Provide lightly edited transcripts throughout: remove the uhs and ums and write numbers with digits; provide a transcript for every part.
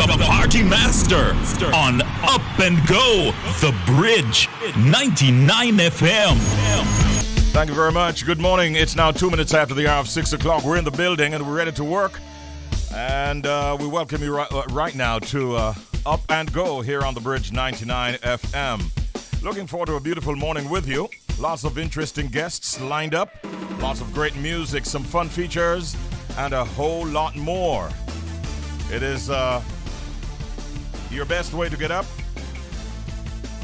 the party master on Up and Go, The Bridge, 99 FM. Thank you very much. Good morning. It's now 2 minutes after the hour of 6 o'clock. We're in the building and we're ready to work. And we welcome you right now to Up and Go here on The Bridge, 99 FM. Looking forward to a beautiful morning with you. Lots of interesting guests lined up. Lots of great music, some fun features, and a whole lot more. It is your best way to get up,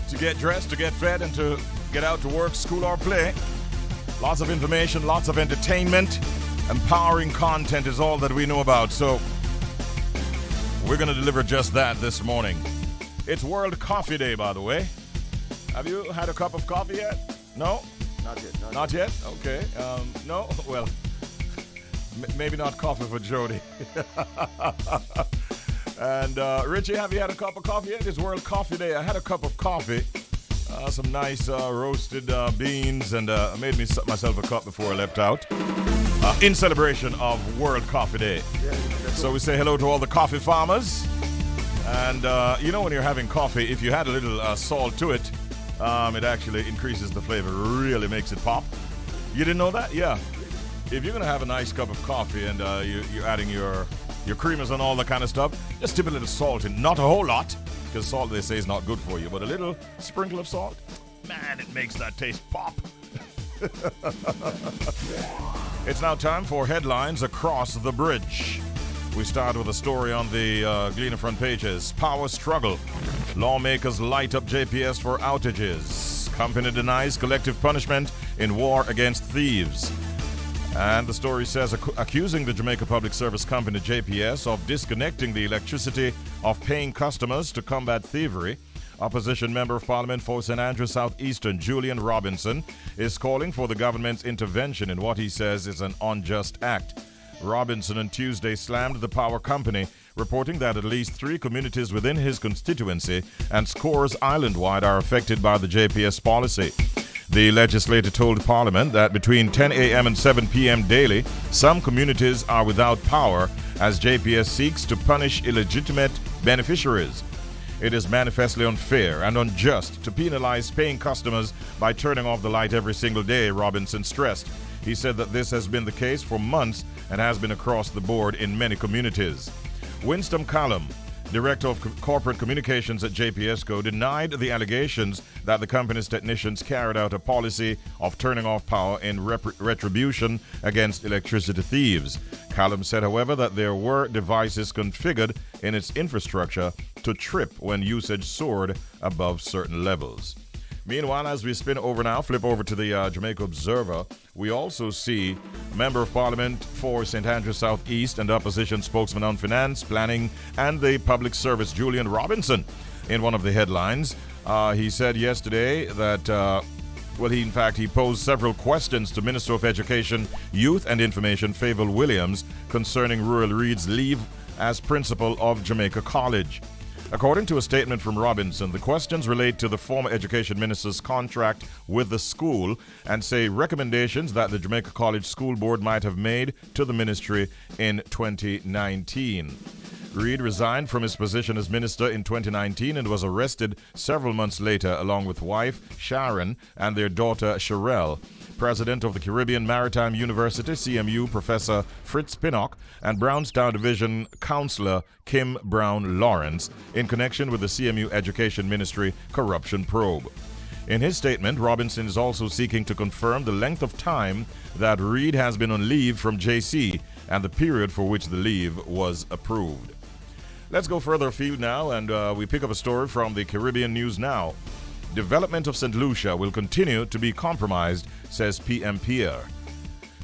to get dressed, to get fed, and to get out to work, school, or play. Lots of information, lots of entertainment. Empowering content is all that we know about. So we're going to deliver just that this morning. It's World Coffee Day, by the way. Have you had a cup of coffee yet? No? Not yet. Not yet? Okay. No? Well, maybe not coffee for Jody. And Richie, have you had a cup of coffee yet? It's World Coffee Day. I had a cup of coffee. Some nice roasted beans, and I made myself a cup before I left out. In celebration of World Coffee Day. Yeah, so we say hello to all the coffee farmers. And you know, when you're having coffee, if you add a little salt to it, it actually increases the flavor, really makes it pop. You didn't know that? Yeah. If you're going to have a nice cup of coffee and you're adding your creamers and all that kind of stuff, just dip a little salt in. Not a whole lot, because salt, they say, is not good for you, but a little sprinkle of salt, man, it makes that taste pop. It's now time for headlines across the bridge. We start with a story on the Gleaner front pages. Power struggle. Lawmakers light up JPS for outages. Company denies collective punishment in war against thieves. And the story says, accusing the Jamaica Public Service Company, JPS, of disconnecting the electricity of paying customers to combat thievery. Opposition Member of Parliament for St. Andrews Southeastern, Julian Robinson, is calling for the government's intervention in what he says is an unjust act. Robinson on Tuesday slammed the power company, reporting that at least 3 communities within his constituency and scores island-wide are affected by the JPS policy. The legislator told Parliament that between 10 a.m. and 7 p.m. daily, some communities are without power as JPS seeks to punish illegitimate beneficiaries. It is manifestly unfair and unjust to penalize paying customers by turning off the light every single day, Robinson stressed. He said that this has been the case for months and has been across the board in many communities. Winston Callum, Director of Corporate Communications at JPSCO, denied the allegations that the company's technicians carried out a policy of turning off power in retribution against electricity thieves. Callum said, however, that there were devices configured in its infrastructure to trip when usage soared above certain levels. Meanwhile, as we flip over to the Jamaica Observer, we also see Member of Parliament for St. Andrews Southeast and Opposition Spokesman on Finance, Planning and the Public Service, Julian Robinson. In one of the headlines, he said yesterday that, he posed several questions to Minister of Education, Youth and Information, Favour Williams, concerning Rural Reid's leave as principal of Jamaica College. According to a statement from Robinson, the questions relate to the former education minister's contract with the school and say recommendations that the Jamaica College School Board might have made to the ministry in 2019. Reid resigned from his position as minister in 2019 and was arrested several months later along with wife Sharon and their daughter Sherelle. President of the Caribean Maritime University, CMU, Professor Fritz Pinnock, and Brownstown Division Councillor Kim Brown Lawrence in connection with the CMU Education Ministry corruption probe. In his statement, Robinson is also seeking to confirm the length of time that Reid has been on leave from JC and the period for which the leave was approved. Let's go further afield now, and we pick up a story from the Caribbean News Now. Development of St. Lucia will continue to be compromised, says PM Pierre.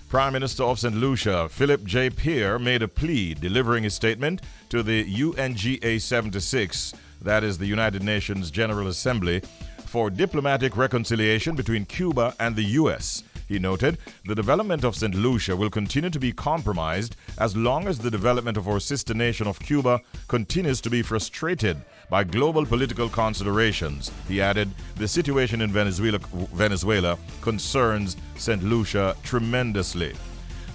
Prime Minister of St. Lucia, Philip J. Pierre, made a plea delivering his statement to the UNGA 76, that is the United Nations General Assembly, for diplomatic reconciliation between Cuba and the U.S. He noted, the development of St. Lucia will continue to be compromised as long as the development of our sister nation of Cuba continues to be frustrated by global political considerations. He added, the situation in Venezuela concerns St. Lucia tremendously.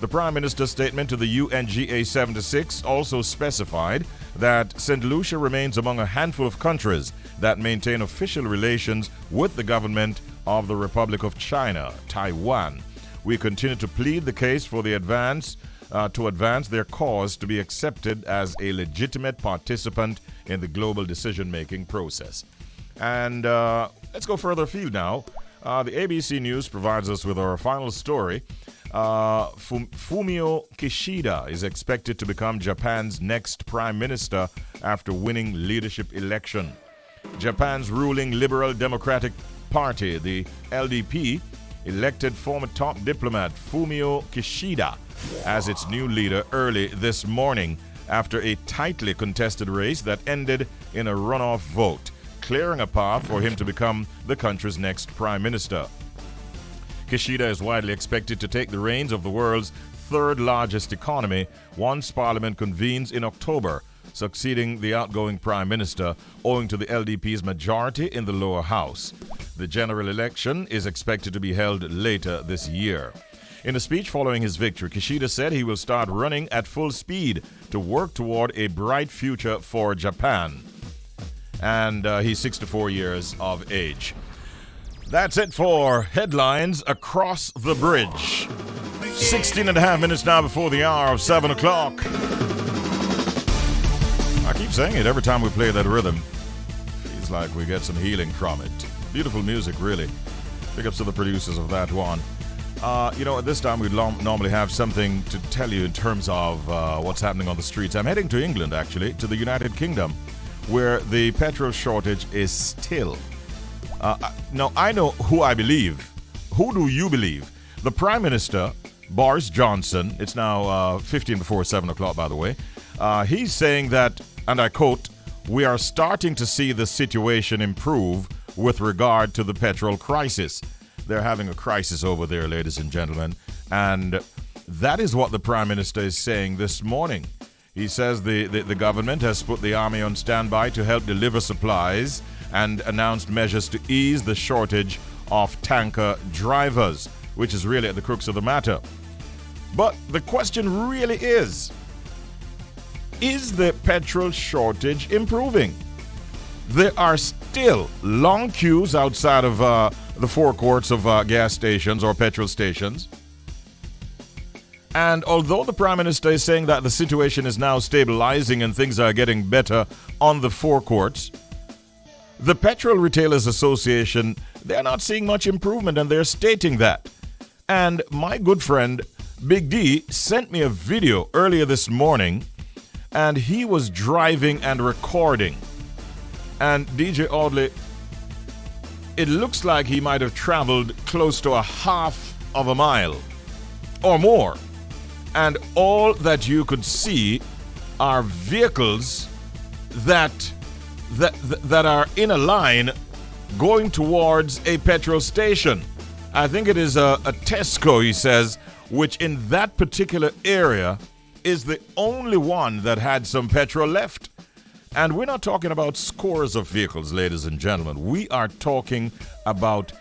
The Prime Minister's statement to the UNGA 76 also specified that St. Lucia remains among a handful of countries that maintain official relations with the government of the Republic of China, Taiwan. We continue to plead the case for the advance their cause to be accepted as a legitimate participant in the global decision-making process. And let's go further afield now. The ABC News provides us with our final story. Fumio Kishida is expected to become Japan's next prime minister after winning leadership election. Japan's ruling Liberal Democratic Party, the LDP, elected former top diplomat Fumio Kishida as its new leader early this morning after a tightly contested race that ended in a runoff vote, clearing a path for him to become the country's next prime minister. Kishida is widely expected to take the reins of the world's third largest economy once Parliament convenes in October, succeeding the outgoing prime minister owing to the LDP's majority in the lower house. The general election is expected to be held later this year. In a speech following his victory, Kishida said he will start running at full speed to work toward a bright future for Japan. And he's 64 years of age. That's it for headlines across the bridge. 16 and a half minutes now before the hour of 7 o'clock. I keep saying it every time we play that rhythm. Feels like we get some healing from it. Beautiful music, really. Big ups to the producers of that one. At this time we'd normally have something to tell you in terms of what's happening on the streets. I'm heading to England, actually, to the United Kingdom, where the petrol shortage is still. Now, I know who I believe. Who do you believe? The Prime Minister, Boris Johnson, it's now 15 before 7 o'clock, by the way. He's saying that, and I quote, "We are starting to see the situation improve with regard to the petrol crisis." They're having a crisis over there, ladies and gentlemen. And that is what the Prime Minister is saying this morning. He says the government has put the army on standby to help deliver supplies and announced measures to ease the shortage of tanker drivers, which is really at the crux of the matter. But the question really is the petrol shortage improving? There are still long queues outside of the forecourts of gas stations or petrol stations. And although the Prime Minister is saying that the situation is now stabilizing and things are getting better on the forecourts, the Petrol Retailers Association, they're not seeing much improvement, and they're stating that. And my good friend Big D sent me a video earlier this morning, and he was driving and recording. And DJ Audley, it looks like he might have traveled close to a half of a mile or more. And all that you could see are vehicles that are in a line going towards a petrol station. I think it is a Tesco, he says, which in that particular area is the only one that had some petrol left. And we're not talking about scores of vehicles, ladies and gentlemen. We are talking about,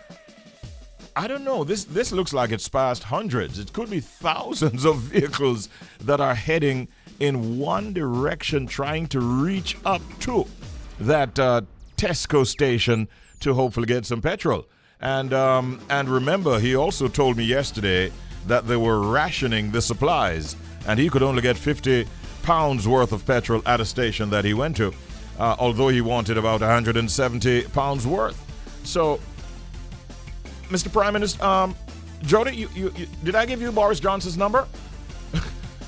I don't know, this looks like it's past hundreds. It could be thousands of vehicles that are heading in one direction, trying to reach up to that Tesco station to hopefully get some petrol. And remember, he also told me yesterday that they were rationing the supplies, and he could only get 50 pounds worth of petrol at a station that he went to, although he wanted about 170 pounds worth. So, Mr. Prime Minister, Jody, you did I give you Boris Johnson's number?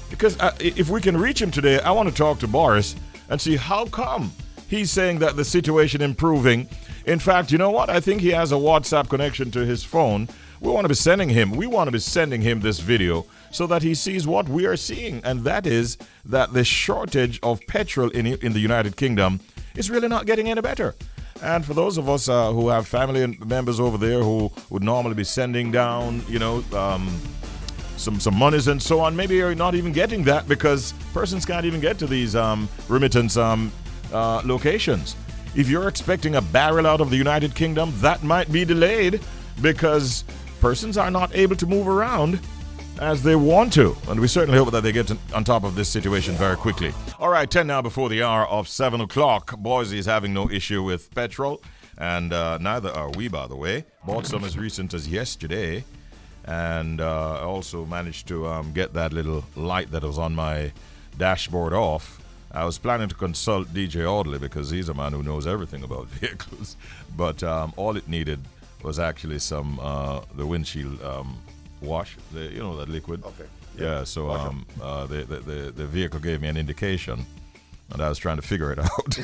Because if we can reach him today, I want to talk to Boris and see how come he's saying that the situation improving. In fact, you know what? I think he has a WhatsApp connection to his phone. We want to be sending him this video so that he sees what we are seeing, and that is that the shortage of petrol in the United Kingdom is really not getting any better. And for those of us who have family members over there who would normally be sending down, some monies and so on, maybe you're not even getting that because persons can't even get to these remittance locations. If you're expecting a barrel out of the United Kingdom, that might be delayed because persons are not able to move around as they want to. And we certainly hope that they get on top of this situation very quickly. All right, 10 now before the hour of 7 o'clock. Boise is having no issue with petrol, and neither are we, by the way. Bought some as recent as yesterday, and I also managed to get that little light that was on my dashboard off. I was planning to consult DJ Audley because he's a man who knows everything about vehicles, but all it needed was actually some the windshield wash, that liquid. Okay. Yeah. So the vehicle gave me an indication, and I was trying to figure it out.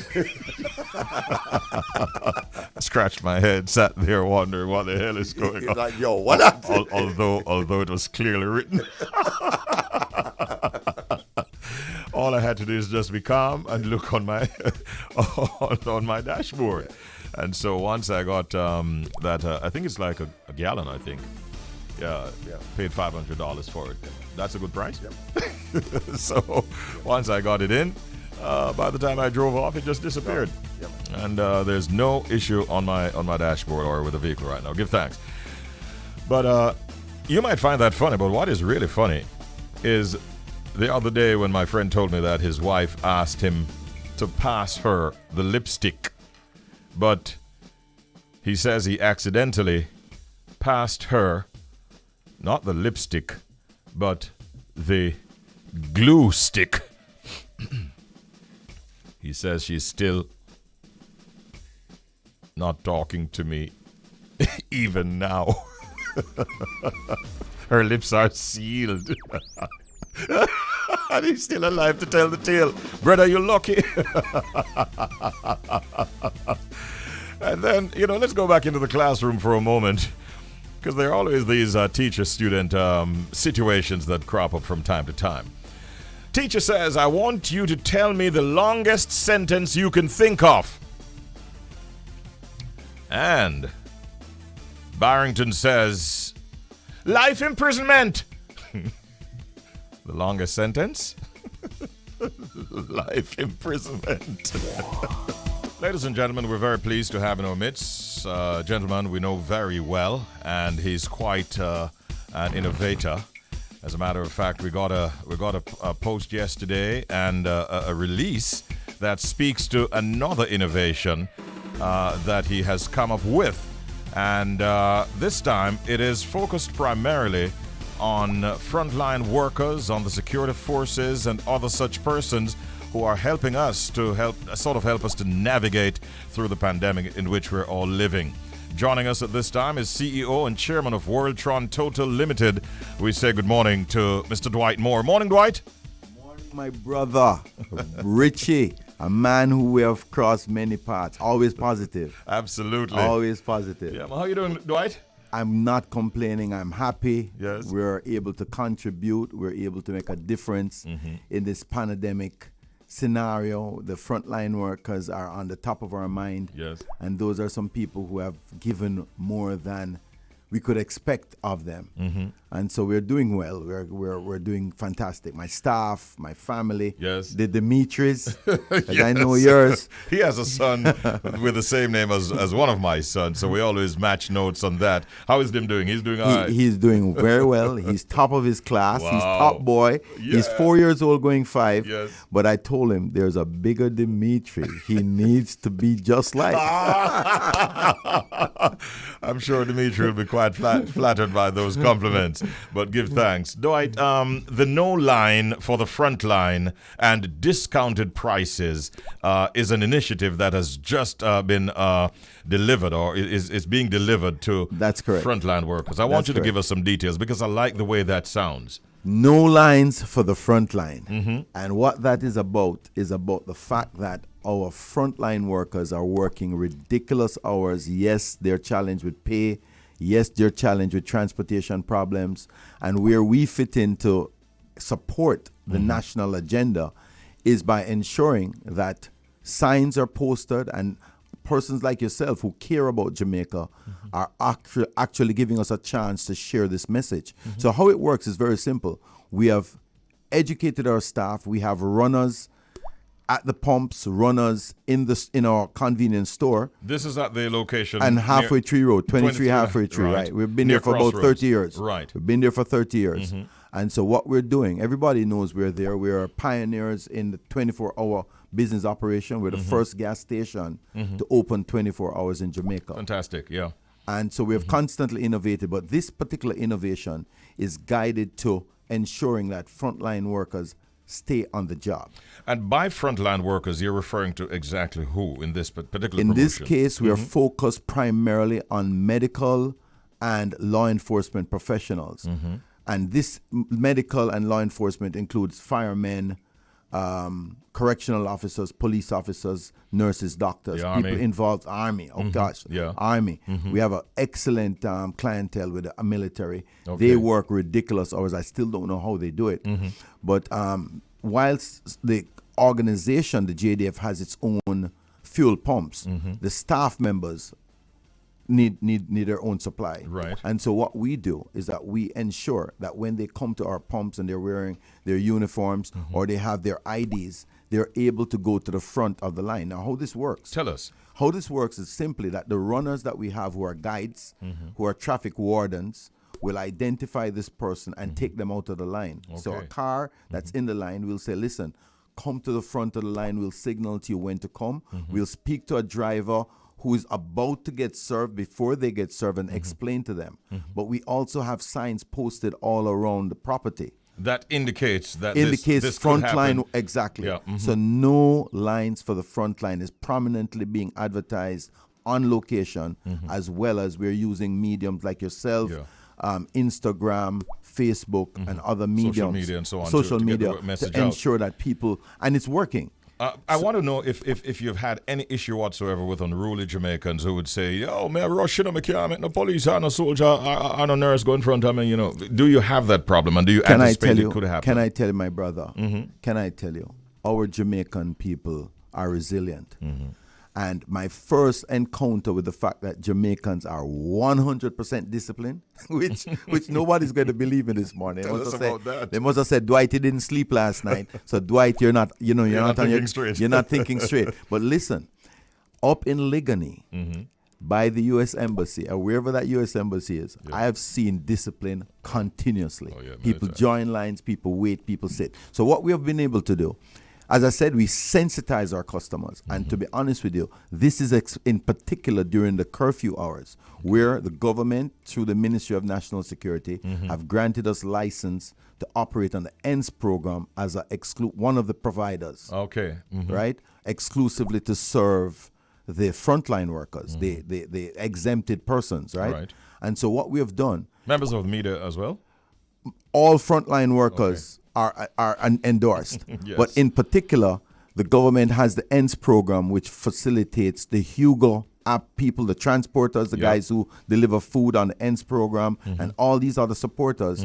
I scratched my head, sat there wondering what the hell is going on. Like, yo, what up? Although it was clearly written. All I had to do is just be calm and look on my on my dashboard. And so once I got that, I think it's like a gallon, I think. Yeah. Paid $500 for it. That's a good price. Yep. So once I got it in, by the time I drove off, it just disappeared. Yep. And there's no issue on my dashboard or with the vehicle right now. Give thanks. But you might find that funny, but what is really funny is the other day when my friend told me that his wife asked him to pass her the lipstick, but he says he accidentally passed her not the lipstick, but the glue stick. He says she's still not talking to me even now. Her lips are sealed. And he's still alive to tell the tale. Brother, you're lucky. And then, let's go back into the classroom for a moment, because there are always these teacher-student situations that crop up from time to time. Teacher says, I want you to tell me the longest sentence you can think of. And Barrington says, life imprisonment. The longest sentence? Life imprisonment. Ladies and gentlemen, we're very pleased to have in our midst a gentleman we know very well, and he's quite an innovator. As a matter of fact, we got a post yesterday and a release that speaks to another innovation that he has come up with, and this time it is focused primarily on frontline workers, on the security forces, and other such persons who are helping us to help us to navigate through the pandemic in which we're all living. Joining us at this time is CEO and Chairman of Worldtron Total Limited. We say good morning to Mr. Dwight Moore. Morning, Dwight. Morning, my brother, Richie, a man who we have crossed many paths. Always positive. Absolutely. Always positive. Yeah, well, how you doing, Dwight? I'm not complaining. I'm happy. Yes. We're able to contribute. We're able to make a difference in this pandemic scenario. The frontline workers are on the top of our mind. Yes. And those are some people who have given more than we could expect of them. And so we're doing well. We're doing fantastic. My staff, my family. Yes. The Dimitris. Yes. I know yours. He has a son with the same name as one of my sons, so we always match notes on that. How is Dim doing? He's doing all right. He's doing very well. He's top of his class. Wow. He's top boy. Yeah. He's 4 years old going 5. Yes. But I told him there's a bigger Dimitri. He needs to be just like. I'm sure Dimitri will be quite flattered by those compliments, but give thanks. Dwight, the no line for the front line and discounted prices is an initiative that has just been delivered, or is being delivered to That's correct. frontline workers. I want you to give us some details because I like the way that sounds. No lines for the front line. And what that is about the fact that our frontline workers are working ridiculous hours. Yes, they're challenged with pay. Yes, they're challenged with transportation problems. And where we fit in to support the national agenda is by ensuring that signs are posted and persons like yourself who care about Jamaica are actually giving us a chance to share this message. So how it works is very simple. We have educated our staff. We have runners at the pumps, runners in our convenience store. This is at the location. And Halfway Tree Road, 23 Halfway Tree, right? We've been there for about 30 years. Right. We've been there for 30 years. And so what we're doing, everybody knows we're there. We are pioneers in the 24-hour business operation. We're the first gas station to open 24 hours in Jamaica. Fantastic, yeah. And so we have constantly innovated, but this particular innovation is guided to ensuring that frontline workers stay on the job. And by frontline workers, you're referring to exactly who in this particular In this promotion? case, we are focused primarily on medical and law enforcement professionals. And this medical and law enforcement includes firemen, correctional officers, police officers, nurses, doctors, The people Army. involved, Army, Army. We have an excellent clientele with the military. Okay. They work ridiculous hours. I still don't know how they do it. But whilst the organization, the JDF, has its own fuel pumps, the staff members need their own supply. Right. And so what we do is that we ensure that when they come to our pumps and they're wearing their uniforms or they have their IDs, they're able to go to the front of the line. Now, how this works? Tell us. How this works is simply that the runners that we have who are guides, who are traffic wardens, will identify this person and take them out of the line. So a Okay. car that's in the line will say, listen, come to the front of the line. We'll signal to you when to come. We'll speak to a driver who is about to get served before they get served and explain to them. But we also have signs posted all around the property. That indicates that Indicates this front could line, happen. exactly. Yeah, So no lines for the front line is prominently being advertised on location, as well as we're using mediums like yourself, Instagram, Facebook, and other mediums. Social media and so on Social to get the media message to out. ensure that people, and it's working. I want to know if you've had any issue whatsoever with unruly Jamaicans who would say, yo, me rush in, I can't make no police or no soldier or no nurse go in front of me, you know. Do you have that problem, and do you anticipate it could happen? Can I tell you, my brother? Can I tell you, our Jamaican people are resilient. And my first encounter with the fact that Jamaicans are 100% disciplined, which nobody's going to believe in this morning. Tell us about that. They must have said, Dwight, you didn't sleep last night. So Dwight, you're not thinking straight. You're not thinking straight. But listen, up in Ligony, by the U.S. Embassy, or wherever that U.S. Embassy is, I have seen discipline continuously. People join lines, people wait, people sit. So what we have been able to do, as I said, we sensitize our customers. And to be honest with you, this is in particular during the curfew hours, where the government, through the Ministry of National Security, have granted us license to operate on the ENS program as one of the providers. Okay. Right? Exclusively to serve the frontline workers, the exempted persons, right? And so what we have done, Members of the media as well? all frontline workers are endorsed. Yes. But in particular, the government has the ENS program, which facilitates the Hugo app people, the transporters, the guys who deliver food on the ENS program, and all these other supporters.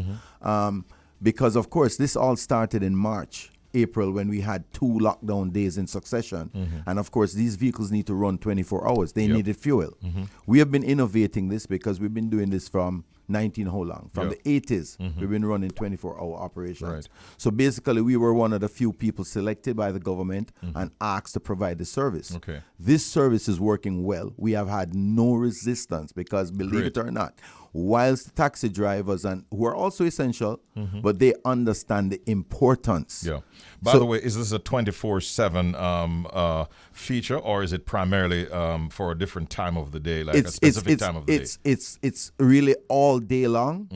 Because, of course, this all started in March, April, when we had 2 lockdown days in succession. And, of course, these vehicles need to run 24 hours. They needed fuel. We have been innovating this because we've been doing this from how long? From the 80s, we've been running 24-hour operations. Right. So basically, we were one of the few people selected by the government and asked to provide the service. Okay. This service is working well. We have had no resistance because, believe it or not, whilst the taxi drivers who are also essential, but they understand the importance. Yeah. By the way, is this a 24/7 feature, or is it primarily for a different time of the day, like a specific time of the day? It's really all day long,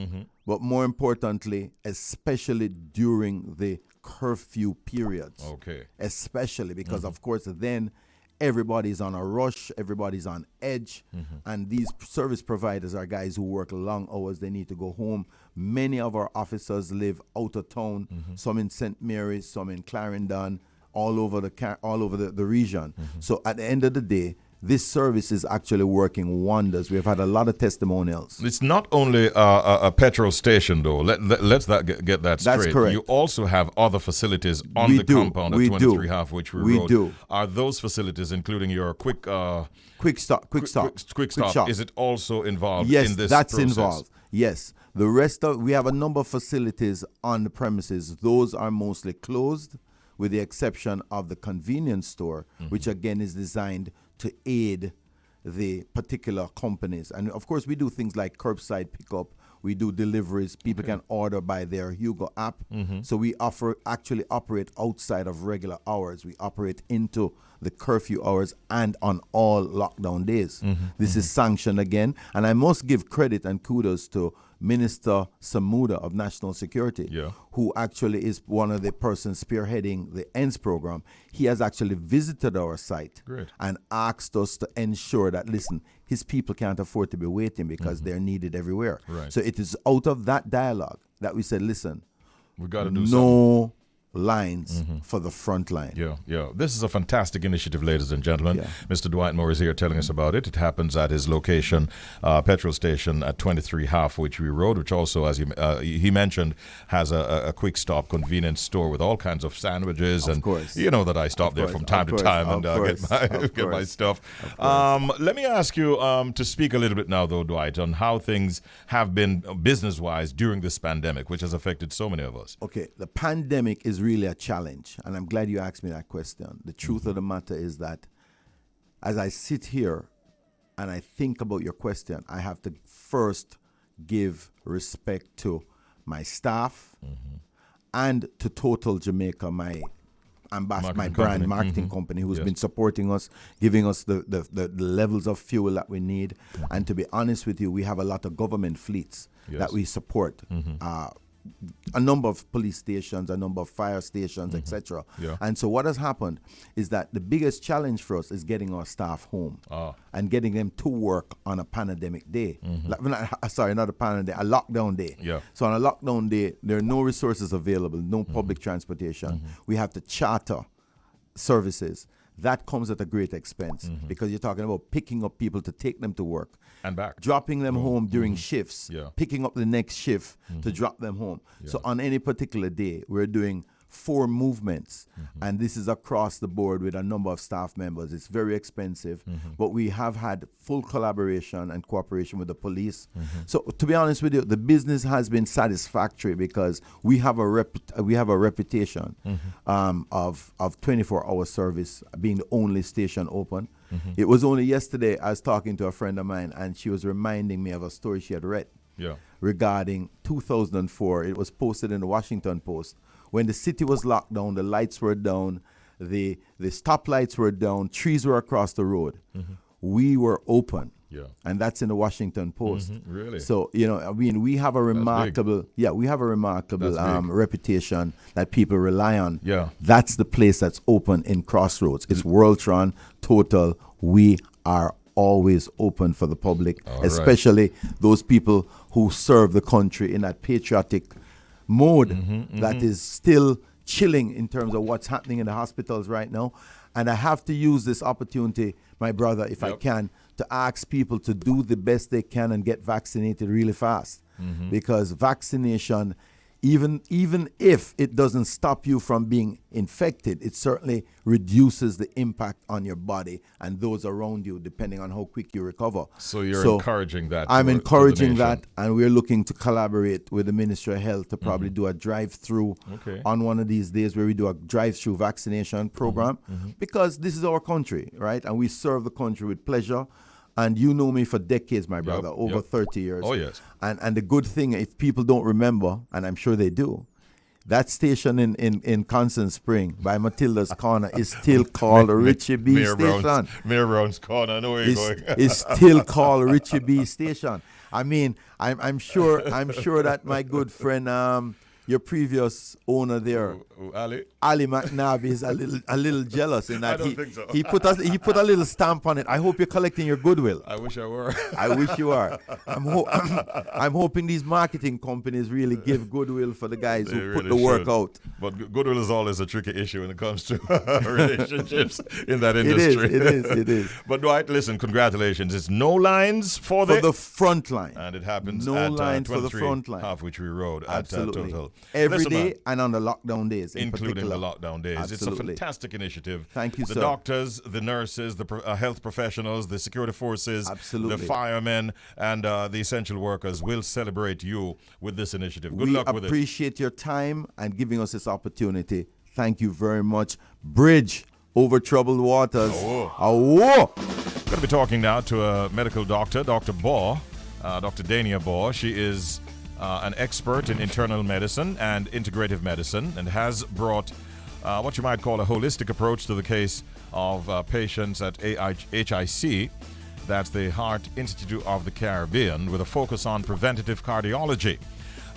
but more importantly, especially during the curfew periods. Okay. Especially because, of course, then everybody's on a rush, everybody's on edge, and these service providers are guys who work long hours. They need to go home. Many of our officers live out of town, some in St. Mary's, some in Clarendon, all over the region. So at the end of the day, this service is actually working wonders. We've had a lot of testimonials. It's not only a petrol station, though. Let's get that straight. That's correct. You also have other facilities on the compound at 23 Halfway Tree Road. We do. Are those facilities, including your quick stop. is it also involved Yes, in this that's process? involved. Yes. The rest we have a number of facilities on the premises. Those are mostly closed, with the exception of the convenience store, which again is designed to aid the particular companies. And of course, we do things like curbside pickup. We do deliveries. People can order by their Hugo app. So we actually operate outside of regular hours. We operate into the curfew hours and on all lockdown days. This is sanctioned again. And I must give credit and kudos to Minister Samuda of National Security, who actually is one of the persons spearheading the ENDS program. He has actually visited our site and asked us to ensure that, listen, his people can't afford to be waiting because they're needed everywhere. So it is out of that dialogue that we said, listen, we got to do no lines for the front line. This is a fantastic initiative, ladies and gentlemen. Mr. Dwight Moore is here telling us about it. It happens at his location, petrol station at 23 Halfway Tree Road, which also, as he mentioned, has a quick stop convenience store with all kinds of sandwiches. Of and course. You know that I stop there from time to time and get my stuff. Let me ask you to speak a little bit now, though, Dwight, on how things have been business-wise during this pandemic, which has affected so many of us. Okay, the pandemic is really a challenge, and I'm glad you asked me that question. The truth of the matter is that as I sit here and I think about your question, I have to first give respect to my staff and to Total Jamaica, my brand marketing company, who's been supporting us, giving us the levels of fuel that we need. And to be honest with you, we have a lot of government fleets that we support. A number of police stations, a number of fire stations, etc. And so what has happened is that the biggest challenge for us is getting our staff home and getting them to work on a pandemic day. Not a pandemic day, a lockdown day. So on a lockdown day, there are no resources available, no public transportation. We have to charter services. That comes at a great expense because you're talking about picking up people to take them to work and back, dropping them home during shifts, picking up the next shift to drop them home. So on any particular day, we're doing 4 movements, and this is across the board with a number of staff members. It's very expensive, but we have had full collaboration and cooperation with the police. So to be honest with you, the business has been satisfactory because we have a reputation of 24-hour service, being the only station open. It was only yesterday I was talking to a friend of mine, and she was reminding me of a story she had read regarding 2004. It was posted in the Washington Post. When the city was locked down, the lights were down, the stoplights were down, trees were across the road. We were open. And that's in the Washington Post. Really? So, I mean, we have a remarkable, reputation that people rely on. That's the place that's open in Crossroads. It's Worldtron, Total. We are always open for the public, especially those people who serve the country in that patriotic mode that is still chilling in terms of what's happening in the hospitals right now. And I have to use this opportunity, my brother, if I can, to ask people to do the best they can and get vaccinated really fast. Because vaccination, even if it doesn't stop you from being infected, it certainly reduces the impact on your body and those around you, depending on how quick you recover. So you're encouraging that? I'm encouraging that, and we're looking to collaborate with the Ministry of Health to probably do a drive-through on one of these days where we do a drive-through vaccination program, because this is our country, right? And we serve the country with pleasure. And you know me for decades, my brother, over 30 years. Oh, yes. And the good thing, if people don't remember, and I'm sure they do, that station in Constant Spring by Matilda's Corner is still called Richie B Station. Mayor Brown's Corner, I know where you're going. It's still called Richie B Station. I mean, I'm sure that my good friend, your previous owner there, Ali McNabb, is a little jealous in that I don't think so. he put a little stamp on it. I hope you're collecting your goodwill. I wish I were. I wish you are. I'm hoping these marketing companies really give goodwill for the guys who put the work out. But goodwill is always a tricky issue when it comes to relationships in that industry. It is. But Dwight, listen, congratulations. It's no lines for the front line. And it happens no at lines for the front line. Halfway Tree Road Absolutely. At Total. Every day and on the lockdown days including the lockdown days. Absolutely. It's a fantastic initiative. Thank you, the sir. Doctors, the nurses, the health professionals, the security forces, the firemen, and the essential workers will celebrate you with this initiative. Good luck with it. We appreciate your time and giving us this opportunity. Thank you very much. Bridge over troubled waters. Going to be talking now to a medical doctor, Dr. Baugh, Dr. Dania Bohr. She is an expert in internal medicine and integrative medicine, and has brought what you might call a holistic approach to the case of patients at HIC. That's the Heart Institute of the Caribbean, with a focus on preventative cardiology.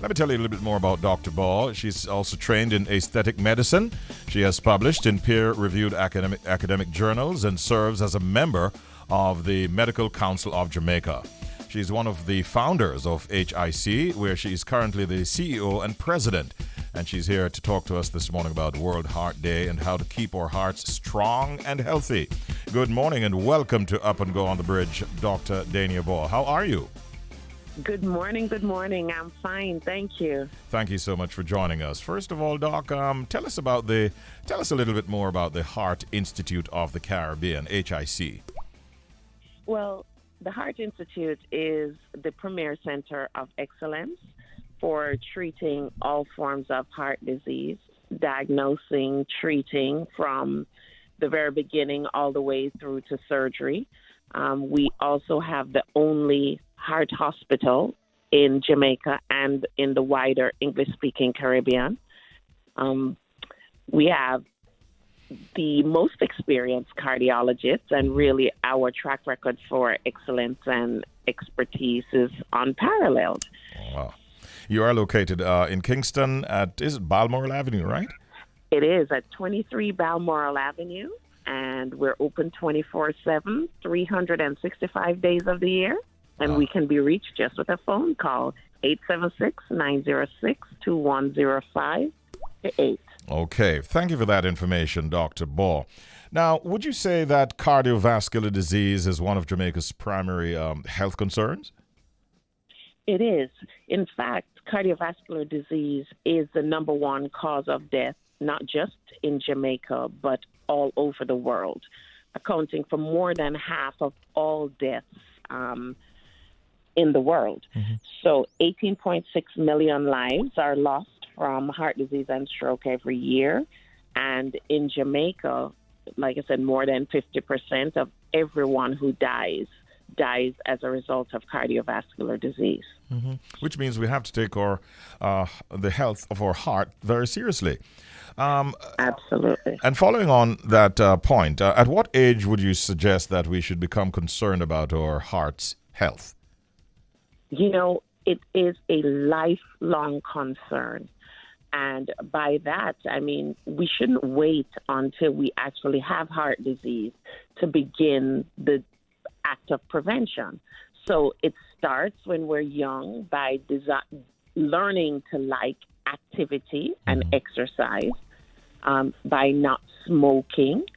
Let me tell you a little bit more about Dr. Baugh. She's also trained in aesthetic medicine. She has published in peer-reviewed academic journals and serves as a member of the Medical Council of Jamaica. She's one of the founders of HIC, where she is currently the CEO and president. And she's here to talk to us this morning about World Heart Day and how to keep our hearts strong and healthy. Good morning and welcome to Up and Go on the Bridge, Dr. Dania Bohr. How are you? Good morning. I'm fine, thank you. Thank you so much for joining us. First of all, Doc, tell us a little bit more about the Heart Institute of the Caribbean, HIC. Well, the Heart Institute is the premier center of excellence for treating all forms of heart disease, diagnosing, treating from the very beginning all the way through to surgery. We also have the only heart hospital in Jamaica and in the wider English-speaking Caribbean. We have the most experienced cardiologists, and really our track record for excellence and expertise is unparalleled. Wow. You are located in Kingston is it Balmoral Avenue, right? It is at 23 Balmoral Avenue, and we're open 24/7, 365 days of the year. And we can be reached just with a phone call, 876-906-2105 to 8. Okay. Thank you for that information, Dr. Baugh. Now, would you say that cardiovascular disease is one of Jamaica's primary health concerns? It is. In fact, cardiovascular disease is the number one cause of death, not just in Jamaica, but all over the world, accounting for more than half of all deaths in the world. Mm-hmm. So 18.6 million lives are lost from heart disease and stroke every year. And in Jamaica, like I said, more than 50% of everyone who dies as a result of cardiovascular disease. Mm-hmm. Which means we have to take the health of our heart very seriously. Absolutely. And following on that point, at what age would you suggest that we should become concerned about our heart's health? You know, it is a lifelong concern. And by that, I mean, we shouldn't wait until we actually have heart disease to begin the act of prevention. So it starts when we're young by learning to like activity and exercise, by not smoking,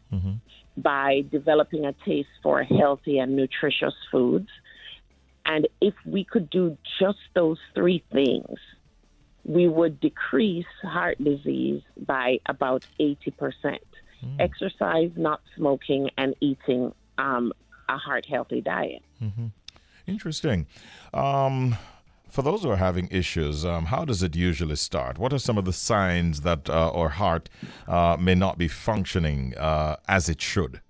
by developing a taste for healthy and nutritious foods. And if we could do just those three things, we would decrease heart disease by about 80%. Exercise, not smoking, and eating a heart-healthy diet. Mm-hmm. Interesting. For those who are having issues, how does it usually start? What are some of the signs that our heart may not be functioning as it should?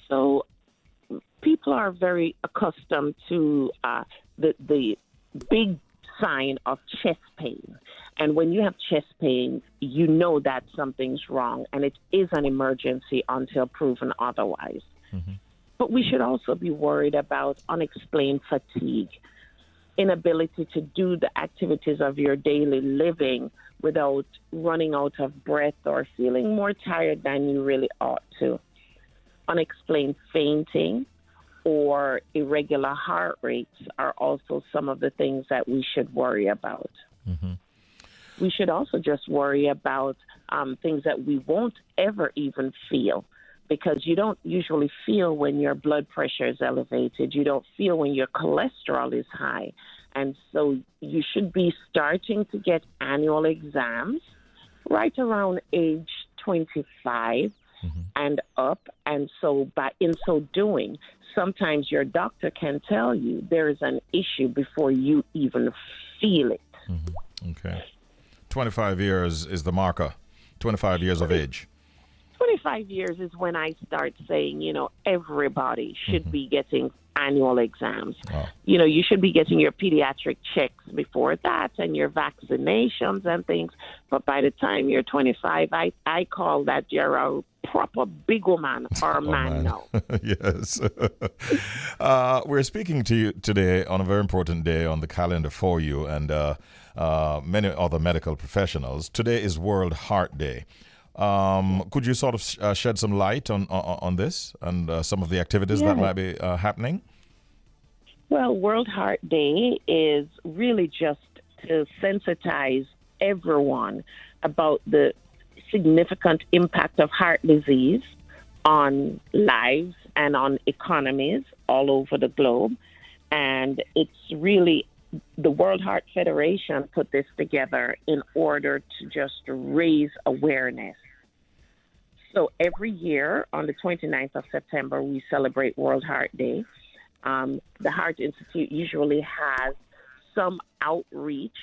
So people are very accustomed to the big sign of chest pain. And when you have chest pain, you know that something's wrong, and it is an emergency until proven otherwise. Mm-hmm. But we should also be worried about unexplained fatigue, inability to do the activities of your daily living without running out of breath or feeling more tired than you really ought to, unexplained fainting, or irregular heart rates are also some of the things that we should worry about. Mm-hmm. We should also just worry about things that we won't ever even feel, because you don't usually feel when your blood pressure is elevated. You don't feel when your cholesterol is high. And so you should be starting to get annual exams right around age 25 and up. And so in so doing, sometimes your doctor can tell you there is an issue before you even feel it. Mm-hmm. Okay. 25 years is the marker. 25 years of age. 25 years is when I start saying, everybody should be getting annual exams. Oh. You should be getting your pediatric checks before that and your vaccinations and things. But by the time you're 25, I call that you're a proper big woman or man now. Yes. We're speaking to you today on a very important day on the calendar for you and many other medical professionals. Today is World Heart Day. Could you sort of shed some light on this and some of the activities that might be happening? Well, World Heart Day is really just to sensitize everyone about the significant impact of heart disease on lives and on economies all over the globe. And it's really the World Heart Federation put this together in order to just raise awareness. So every year on the 29th of September, we celebrate World Heart Day. The Heart Institute usually has some outreach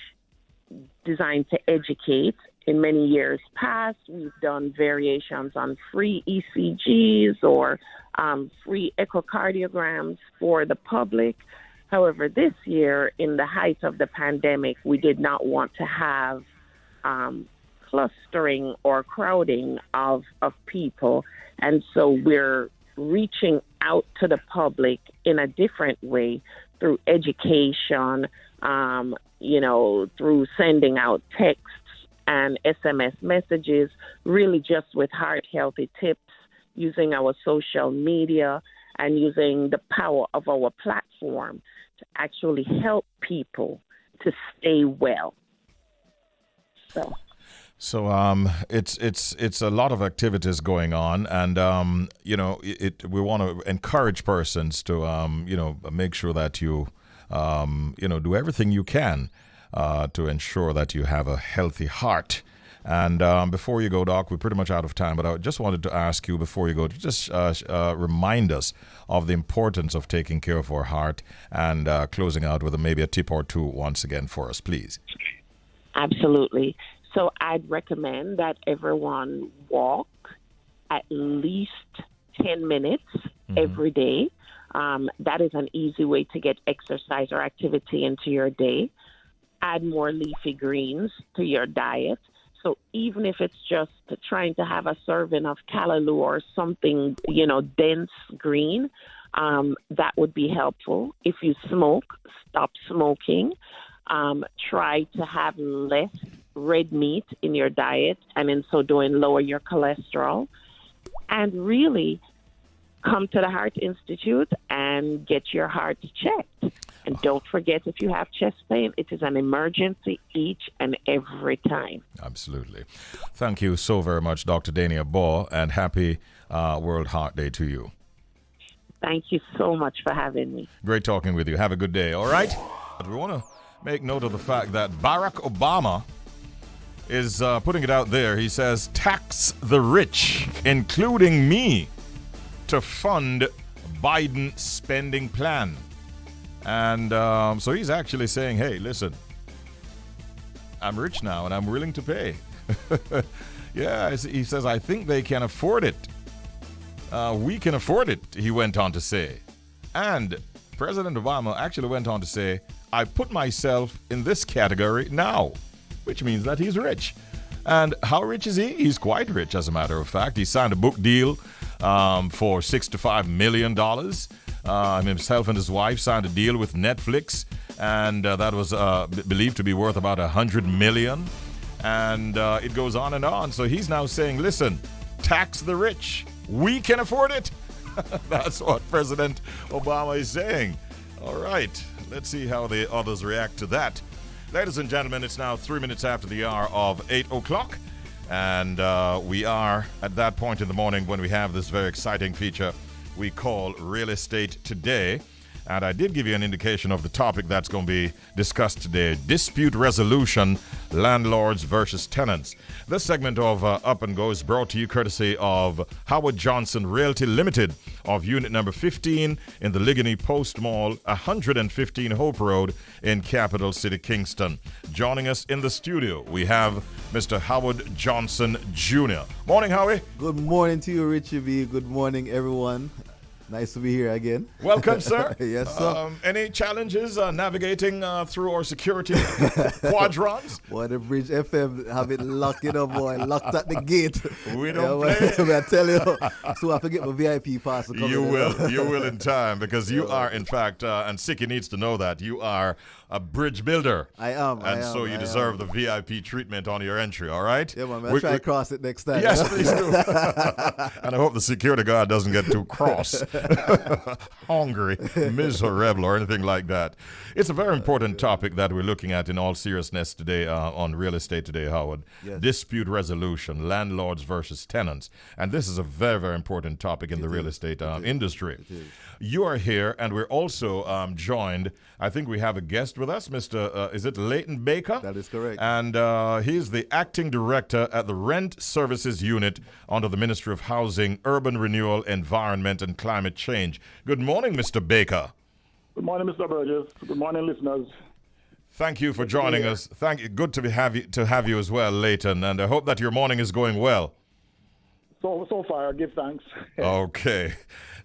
designed to educate. In many years past, we've done variations on free ECGs or free echocardiograms for the public. However, this year, in the height of the pandemic, we did not want to have clustering or crowding of people. And so we're reaching out to the public in a different way through education, through sending out texts and SMS messages, really just with heart healthy tips, using our social media and using the power of our platform to actually help people to stay well. So it's a lot of activities going on, and we want to encourage persons to make sure that you do everything you can to ensure that you have a healthy heart. And before you go, Doc, we're pretty much out of time, but I just wanted to ask you before you go to just remind us of the importance of taking care of our heart and closing out with maybe a tip or two once again for us, please. Absolutely. So I'd recommend that everyone walk at least 10 minutes every day. That is an easy way to get exercise or activity into your day. Add more leafy greens to your diet. So even if it's just trying to have a serving of callaloo or something, dense green, that would be helpful. If you smoke, stop smoking. Try to have less red meat in your diet, and in so doing, lower your cholesterol. And really come to the Heart Institute and get your heart checked. And don't forget, if you have chest pain, it is an emergency each and every time. Absolutely. Thank you so very much, Dr. Dania Baugh, and happy World Heart Day to you. Thank you so much for having me. Great talking with you. Have a good day, all right? But we want to make note of the fact that Barack Obama is putting it out there. He says, tax the rich, including me, to fund Biden spending plan. And so he's actually saying, hey, listen, I'm rich now and I'm willing to pay. Yeah, he says, I think they can afford it. We can afford it, he went on to say. And President Obama actually went on to say, I put myself in this category now, which means that he's rich. And how rich is he? He's quite rich, as a matter of fact. He signed a book deal for $65 million. Himself and his wife signed a deal with Netflix, and that was believed to be worth about $100 million. And it goes on and on. So he's now saying, listen, tax the rich. We can afford it. That's what President Obama is saying. All right, let's see how the others react to that. Ladies and gentlemen, it's now 3 minutes after the hour of 8 o'clock. And we are at that point in the morning when we have this very exciting feature we call Real Estate Today. And I did give you an indication of the topic that's going to be discussed today: dispute resolution, landlords versus tenants. This segment of Up and Go is brought to you courtesy of Howard Johnson Realty Limited of unit number 15 in the Ligony Post Mall, 115 Hope Road in Capital City, Kingston. Joining us in the studio, we have Mr. Howard Johnson Jr. Morning, Howie. Good morning to you, Richie B. Good morning, everyone. Nice to be here again. Welcome, sir. Yes, sir. Any challenges navigating through our security quadrants? Boy, the Bridge FM have it locked, boy. Locked at the gate. We don't play. I tell you. So I forget my VIP pass. To come You will in time, because you are, in fact, and Siki needs to know that, you are a bridge builder. I am. So you deserve the VIP treatment on your entry, all right? Yeah, man. I'll try to cross it next time. Yes, please do. And I hope the security guard doesn't get too cross, hungry, miserable, or anything like that. It's a very important topic that we're looking at in all seriousness today on Real Estate Today, Howard. Yes. Dispute resolution, landlords versus tenants. And this is a very, very important topic in the real estate industry. You are here, and we're also joined, I think we have a guest with us, Mr. Is it Leighton Baker? That is correct. And he's the acting director at the Rent Services Unit under the Ministry of Housing, Urban Renewal, Environment, and Climate Change. Good morning, Mr. Baker. Good morning, Mr. Burgess. Good morning, listeners. Thank you for joining us. Thank you. Good to have you as well, Leighton. And I hope that your morning is going well. So far, I give thanks. Okay.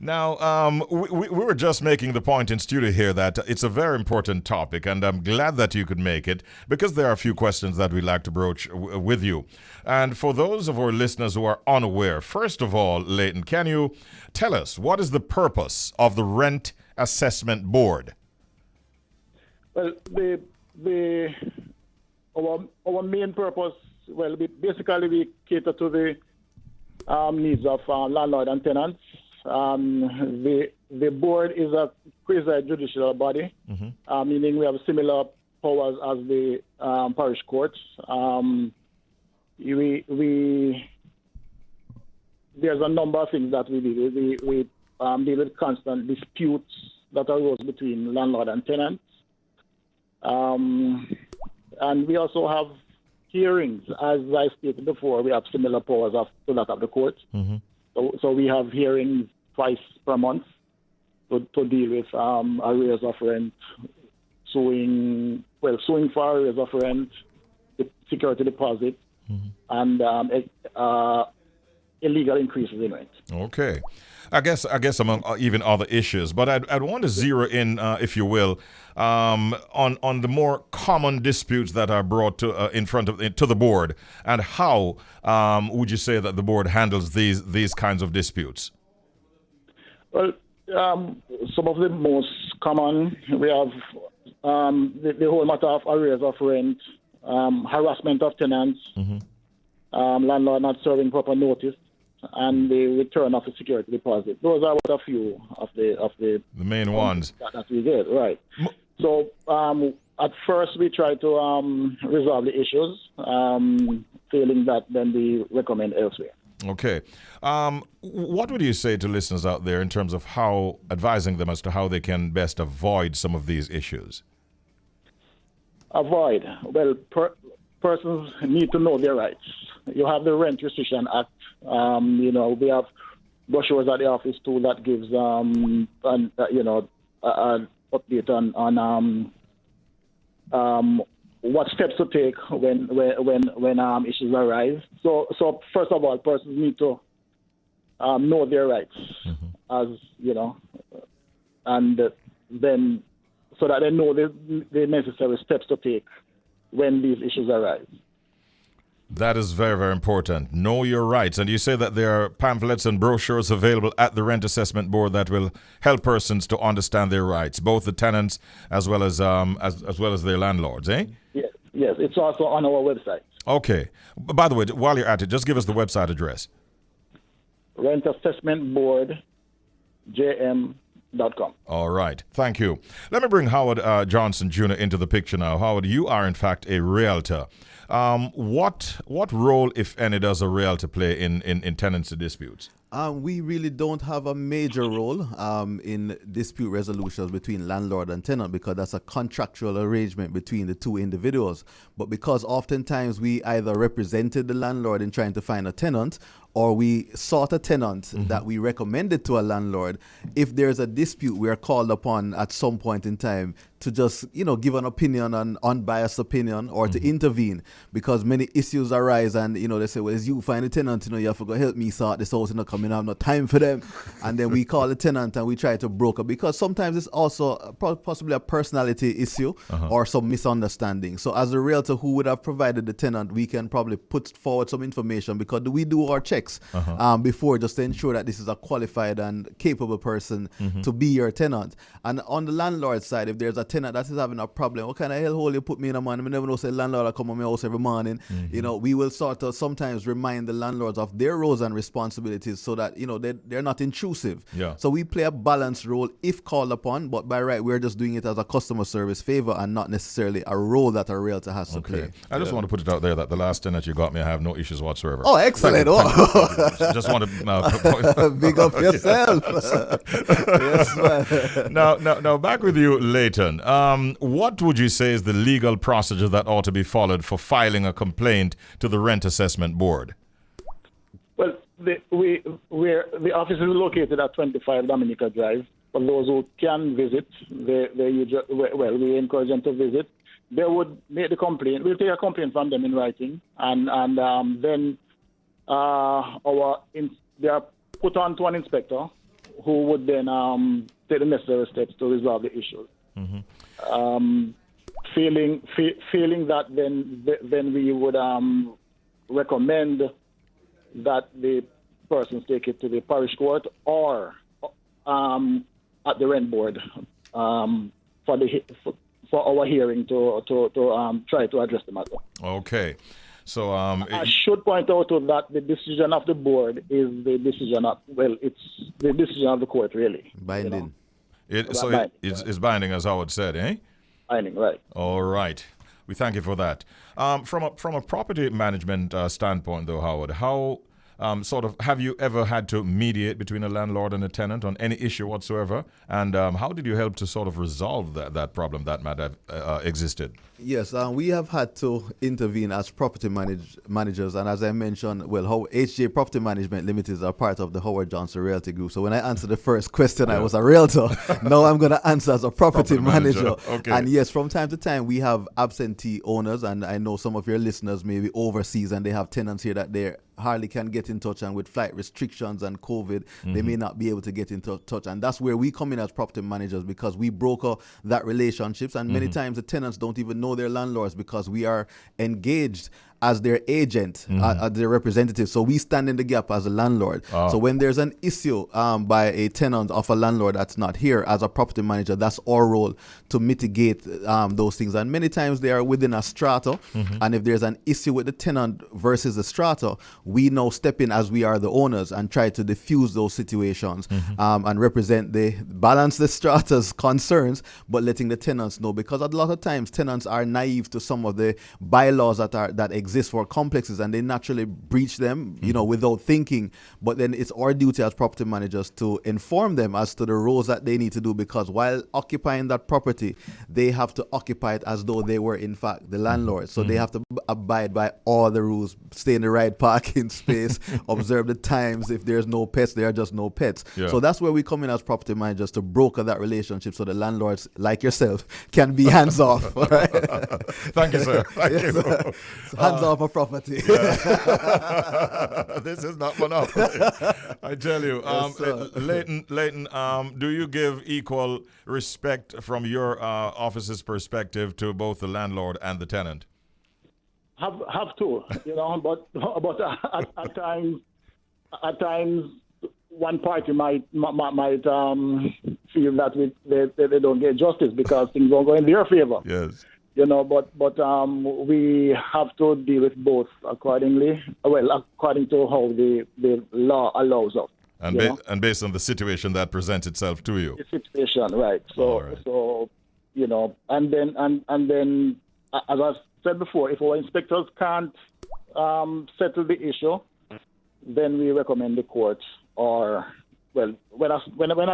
Now, we were just making the point in studio here that it's a very important topic, and I'm glad that you could make it, because there are a few questions that we'd like to broach with you. And for those of our listeners who are unaware, first of all, Leighton, can you tell us what is the purpose of the Rent Assessment Board? Well, our main purpose, basically we cater to the needs of landlord and tenants. The board is a quasi-judicial body, meaning we have similar powers as the parish courts. There's a number of things that we do. We deal with constant disputes that arose between landlord and tenants. And we also have hearings. As I stated before, we have similar powers to that of the court. So we have hearings twice per month to deal with arrears of rent, suing for arrears of rent, security deposit, and illegal increases in rent. Okay. I guess among even other issues, but I'd want to zero in, if you will, on the more common disputes that are brought to the board, and how would you say that the board handles these kinds of disputes? Well, some of the most common, we have the whole matter of arrears of rent, harassment of tenants, landlord not serving proper notice, and the return of the security deposit. Those are a few of the main ones that we get, right. So at first we try to resolve the issues. Failing that, then we recommend elsewhere. Okay. What would you say to listeners out there in terms of advising them as to how they can best avoid some of these issues? Avoid. Well, persons need to know their rights. You have the Rent Restriction Act. We have brochures at the office too that gives an update on what steps to take when issues arise. So first of all, persons need to know their rights, and then so that they know the necessary steps to take when these issues arise. That is very, very important. Know your rights. And you say that there are pamphlets and brochures available at the Rent Assessment Board that will help persons to understand their rights, both the tenants as well as their landlords, eh? Yes, it's also on our website. Okay. By the way, while you're at it, just give us the website address. rentassessmentboardjm.com. All right. Thank you. Let me bring Howard Johnson Jr. into the picture now. Howard, you are, in fact, a realtor. What role, if any, does a realtor play in tenancy disputes? We really don't have a major role in dispute resolutions between landlord and tenant, because that's a contractual arrangement between the two individuals. But because oftentimes we either represented the landlord in trying to find a tenant, or we sought a tenant that we recommended to a landlord, if there's a dispute, we are called upon at some point in time to just, give an opinion, an unbiased opinion, or to intervene, because many issues arise, and, they say, well, as you find a tenant, you have to go help me sort this out, come in, I have no time for them. And then we call the tenant and we try to broker, because sometimes it's also possibly a personality issue or some misunderstanding. So as a realtor who would have provided the tenant, we can probably put forward some information, because we do our checks before, just to ensure that this is a qualified and capable person to be your tenant. And on the landlord side, if there's a tenant that is having a problem, what kind of hellhole you put me in a man? I never know, say landlord will come on my house every morning. We will sort of sometimes remind the landlords of their roles and responsibilities, so that they're not intrusive. So we play a balanced role if called upon, but by right we're just doing it as a customer service favor and not necessarily a role that a realtor has to play. I just want to put it out there that the last tenant you got me, I have no issues whatsoever. Oh, excellent. Thank you. Just want to big up yourself. Yes, man. Now back with you, Leighton. What would you say is the legal procedure that ought to be followed for filing a complaint to the Rent Assessment Board? Well, the office is located at 25 Dominica Drive. For those who can visit, we encourage them to visit. They would make the complaint. We'll take a complaint from them in writing, and then they are put on to an inspector, who would then take the necessary steps to resolve the issue. Feeling that then we would recommend that the persons take it to the parish court or at the rent board for our hearing to try to address the matter. Okay. So I should point out that the decision of the board is the decision of the court, really. Binding. It's binding, as Howard said, eh? Binding, right. All right. We thank you for that. From a property management standpoint, though, Howard, how have you ever had to mediate between a landlord and a tenant on any issue whatsoever? And how did you help to sort of resolve that problem that might have existed? Yes, we have had to intervene as property managers, and as I mentioned, HJ Property Management Limited is a part of the Howard Johnson Realty Group. So when I answered the first question, I was a realtor. Now I'm going to answer as a property manager. Okay. And yes, from time to time we have absentee owners, and I know some of your listeners may be overseas and they have tenants here that they hardly can get in touch, and with flight restrictions and COVID, they may not be able to get into touch. And that's where we come in as property managers, because we broker that relationships, and many times the tenants don't even know their landlords, because we are engaged as their agent, as their representative. So we stand in the gap as a landlord. So when there's an issue by a tenant of a landlord that's not here, as a property manager, that's our role to mitigate those things. And many times they are within a strata, and if there's an issue with the tenant versus the strata, we now step in as we are the owners and try to diffuse those situations and balance the strata's concerns, but letting the tenants know, because a lot of times tenants are naive to some of the bylaws that exist for complexes, and they naturally breach them, without thinking. But then it's our duty as property managers to inform them as to the roles that they need to do, because while occupying that property, they have to occupy it as though they were in fact the landlord. So they have to abide by all the rules, stay in the right parking space, observe the times. If there's no pets, there are just no pets. So that's where we come in as property managers, to broker that relationship, so the landlords like yourself can be hands off. Right? Thank you, sir. Thank you. Hands off a property. This is not monopoly. I tell you. Leighton, do you give equal respect from your office's perspective to both the landlord and the tenant? Have to, but at times one party might feel that they don't get justice because things don't go in their favor. Yes. But we have to deal with both accordingly. According to how the law allows us. And based on the situation that presents itself to you. The situation, right? So and then as I said before, if our inspectors can't settle the issue, then we recommend the court or well, when I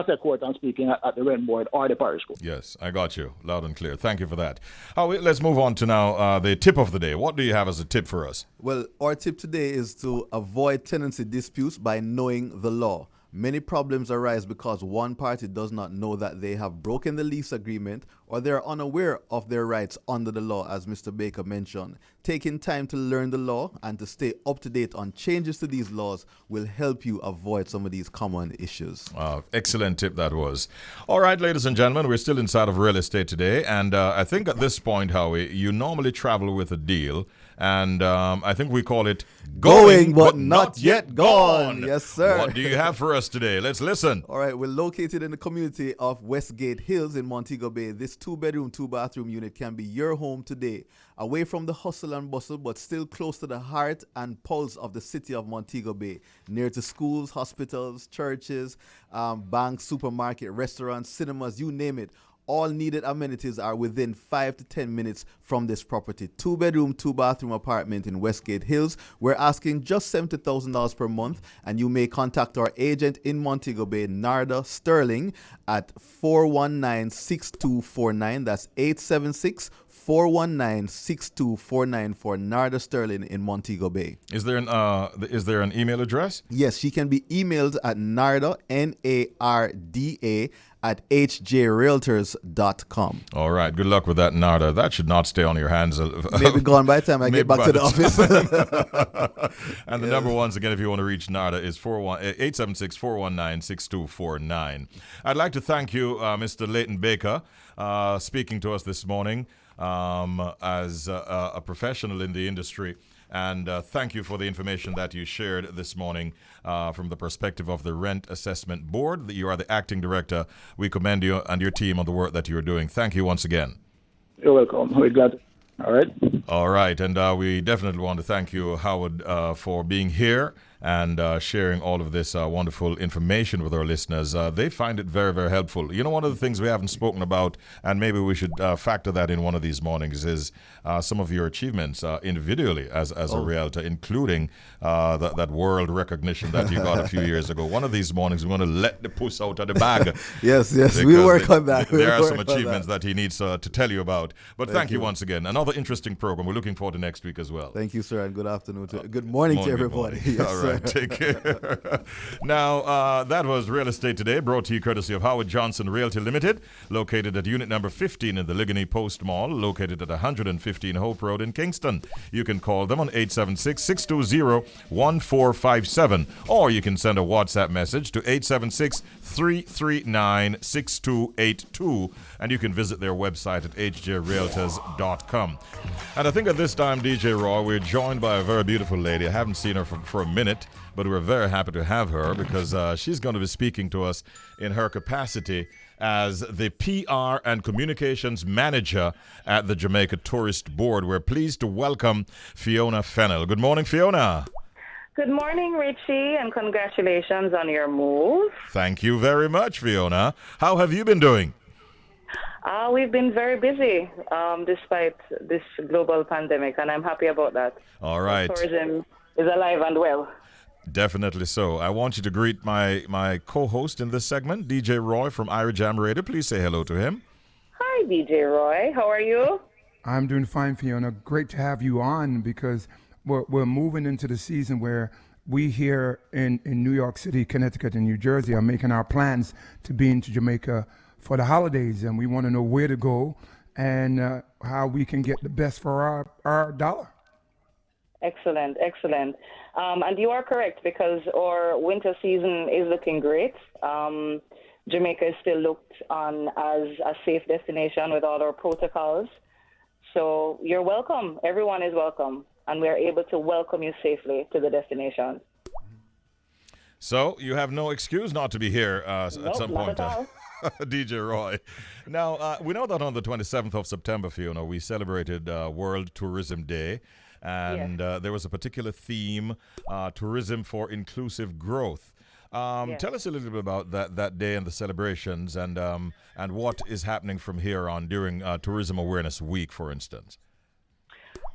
say court, I'm speaking at the rent board or the parish court. Yes, I got you loud and clear. Thank you for that. Let's move on to now the tip of the day. What do you have as a tip for us? Well, our tip today is to avoid tenancy disputes by knowing the law. Many problems arise because one party does not know that they have broken the lease agreement or they are unaware of their rights under the law, as Mr. Baker mentioned. Taking time to learn the law and to stay up to date on changes to these laws will help you avoid some of these common issues. Excellent tip that was. All right, ladies and gentlemen, we're still inside of real estate today. And I think at this point, Howie, you normally travel with a deal. And I think we call it going but not yet gone. Yes, sir. What do you have for us today? Let's listen. All right, we're located in the community of Westgate Hills in Montego Bay. This 2-bedroom, 2-bathroom unit can be your home today. Away from the hustle and bustle, but still close to the heart and pulse of the city of Montego Bay. Near to schools, hospitals, churches, banks, supermarket, restaurants, cinemas, you name it. All needed amenities are within 5 to 10 minutes from this property. 2-bedroom, 2-bathroom apartment in Westgate Hills. We're asking just $70,000 per month, and you may contact our agent in Montego Bay, Narda Sterling, at 419-6249. That's 876-419-6249 for Narda Sterling in Montego Bay. Is there an email address? Yes, she can be emailed at Narda, Narda, at hjrealtors.com. All right. Good luck with that, Narda. That should not stay on your hands. Maybe gone by the time I get back to the office. And the number once again, if you want to reach Narda, is 876-419-6249. I'd like to thank you, Mr. Leighton Baker, speaking to us this morning as a professional in the industry. And thank you for the information that you shared this morning from the perspective of the Rent Assessment Board. You are the acting director. We commend you and your team on the work that you're doing. Thank you once again. You're welcome. We're glad. All right. All right. And we definitely want to thank you, Howard, for being here and sharing all of this wonderful information with our listeners. They find it very, very helpful. You know, one of the things we haven't spoken about, and maybe we should factor that in one of these mornings, is some of your achievements individually as a realtor, including that world recognition that you got a few years ago. One of these mornings, we're going to let the puss out of the bag. Yes, we'll work on that. There are some achievements that he needs to tell you about. But thank you once again. Another interesting program. We're looking forward to next week as well. Thank you, sir, and good afternoon. Good morning to everybody. Yes, all right. Take care. Now, that was Real Estate Today, brought to you courtesy of Howard Johnson Realty Limited, located at unit number 15 in the Ligony Post Mall, located at 115 Hope Road in Kingston. You can call them on 876-620-1457, or you can send a WhatsApp message to 876-339-6282, and you can visit their website at hjrealtors.com. And I think at this time, DJ Roy, we're joined by a very beautiful lady. I haven't seen her for a minute, but we're very happy to have her because she's going to be speaking to us in her capacity as the PR and Communications Manager at the Jamaica Tourist Board. We're pleased to welcome Fiona Fennell. Good morning, Fiona. Good morning, Richie, and congratulations on your move. Thank you very much, Fiona. How have you been doing? We've been very busy despite this global pandemic, and I'm happy about that. All right. Tourism is alive and well. Definitely so. I want you to greet my co-host in this segment, DJ Roy from Ira Jam Radio. Please say hello to him. Hi, DJ Roy. How are you? I'm doing fine, Fiona. Great to have you on because we're moving into the season where we here in New York City, Connecticut, and New Jersey are making our plans to be into Jamaica for the holidays, and we want to know where to go and how we can get the best for our dollar. Excellent. And you are correct because our winter season is looking great. Jamaica is still looked on as a safe destination with all our protocols. So you're welcome. Everyone is welcome. And we are able to welcome you safely to the destination. So you have no excuse not to be here at some point. Not at all. DJ Roy. Now, we know that on the 27th of September, Fiona, we celebrated World Tourism Day. And there was a particular theme, tourism for inclusive growth. Tell us a little bit about that day and the celebrations and what is happening from here on during Tourism Awareness Week, for instance.